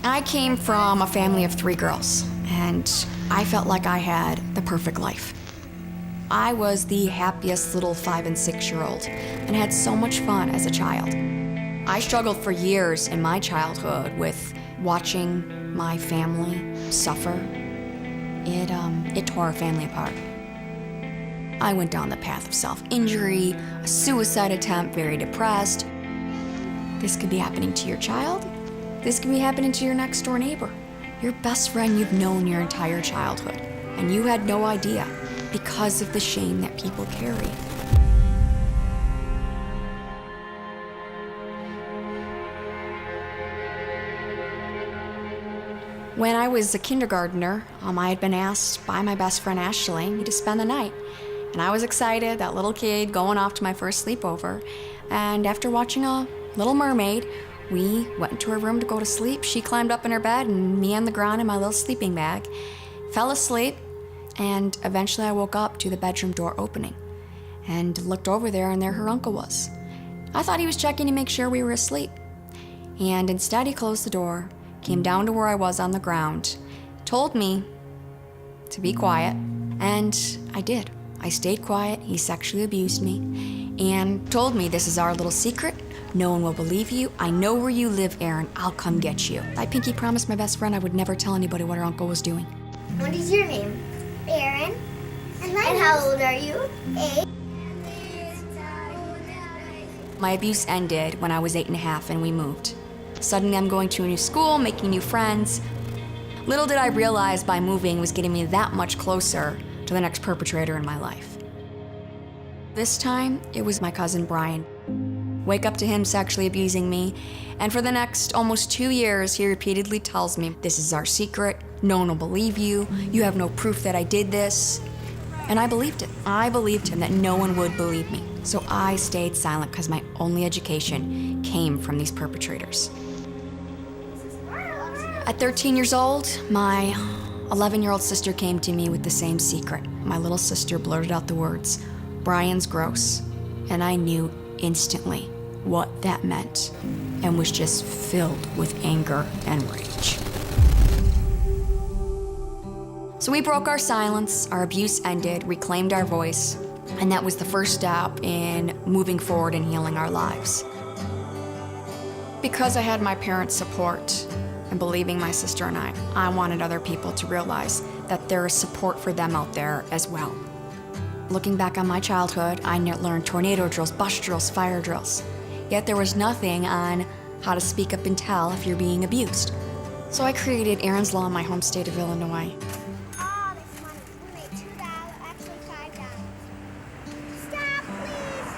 I came from a family of 3 girls, and I felt like I had the perfect life. I was the happiest little 5 and 6-year-old and had so much fun as a child. I struggled for years in my childhood with watching my family suffer. It tore our family apart. I went down the path of self-injury, a suicide attempt, very depressed. This could be happening to your child. This could be happening to your next door neighbor, your best friend you've known your entire childhood, and you had no idea because of the shame that people carry. When I was a kindergartner, I had been asked by my best friend Ashley to spend the night. And I was excited, that little kid going off to my first sleepover. And after watching a Little Mermaid, we went into her room to go to sleep. She climbed up in her bed and me on the ground in my little sleeping bag, fell asleep, and eventually I woke up to the bedroom door opening and looked over there, and there her uncle was. I thought he was checking to make sure we were asleep. And instead he closed the door, came down to where I was on the ground, told me to be quiet, and I did. I stayed quiet. He sexually abused me and told me, "This is our little secret. No one will believe you. I know where you live, Erin. I'll come get you." I pinky promised my best friend I would never tell anybody what her uncle was doing. What is your name? Erin. And how old are you? 8. My abuse ended when I was 8 and a half and we moved. Suddenly I'm going to a new school, making new friends. Little did I realize by moving was getting me that much closer to the next perpetrator in my life. This time, it was my cousin Brian. Wake up to him sexually abusing me, and for the next almost 2 years, he repeatedly tells me, "This is our secret, no one will believe you, you have no proof that I did this." And I believed it. I believed him that no one would believe me. So I stayed silent because my only education came from these perpetrators. At 13 years old, my 11-year-old sister came to me with the same secret. My little sister blurted out the words, "Brian's gross." And I knew instantly what that meant and was just filled with anger and rage. So we broke our silence, our abuse ended, reclaimed our voice, and that was the first step in moving forward and healing our lives. Because I had my parents' support and believing my sister and I wanted other people to realize that there is support for them out there as well. Looking back on my childhood, I learned tornado drills, bus drills, fire drills. Yet there was nothing on how to speak up and tell if you're being abused. So I created Erin's Law in my home state of Illinois. Oh, this money. We made $2, actually $5. Stop, please.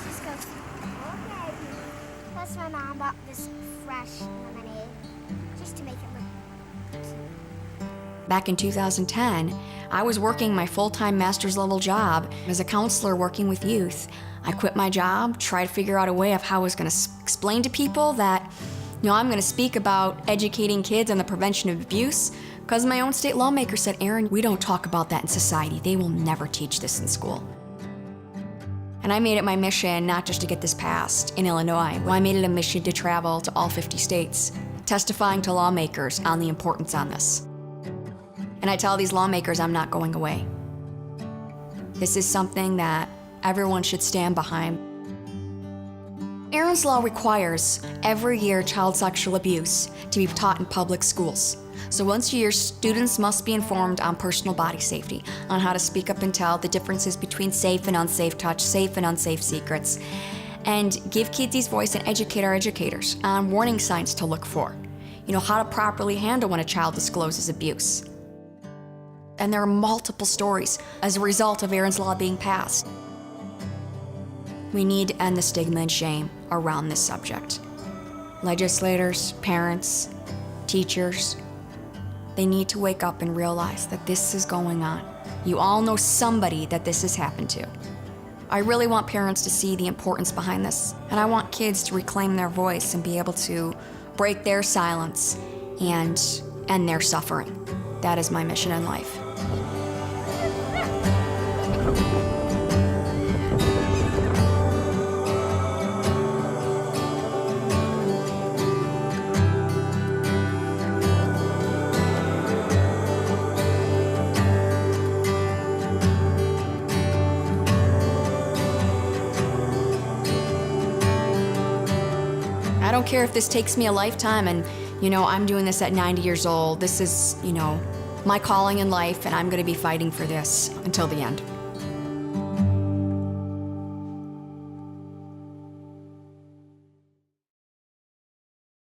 Just goes, okay. Plus my mom bought this fresh lemonade just to make it look cute. Back in 2010, I was working my full-time master's level job as a counselor working with youth. I quit my job, tried to figure out a way of how I was going to explain to people that, I'm going to speak about educating kids on the prevention of abuse, because my own state lawmaker said, "Erin, we don't talk about that in society. They will never teach this in school." And I made it my mission not just to get this passed in Illinois. I made it a mission to travel to all 50 states, testifying to lawmakers on the importance on this. And I tell these lawmakers I'm not going away. This is something that everyone should stand behind. Erin's Law requires every year child sexual abuse to be taught in public schools. So once a year, students must be informed on personal body safety, on how to speak up and tell the differences between safe and unsafe touch, safe and unsafe secrets, and give kids these voice and educate our educators on warning signs to look for. How to properly handle when a child discloses abuse. And there are multiple stories as a result of Erin's Law being passed. We need to end the stigma and shame around this subject. Legislators, parents, teachers, they need to wake up and realize that this is going on. You all know somebody that this has happened to. I really want parents to see the importance behind this, and I want kids to reclaim their voice and be able to break their silence and end their suffering. That is my mission in life. I don't care if this takes me a lifetime and, I'm doing this at 90 years old. This is, my calling in life, and I'm going to be fighting for this until the end.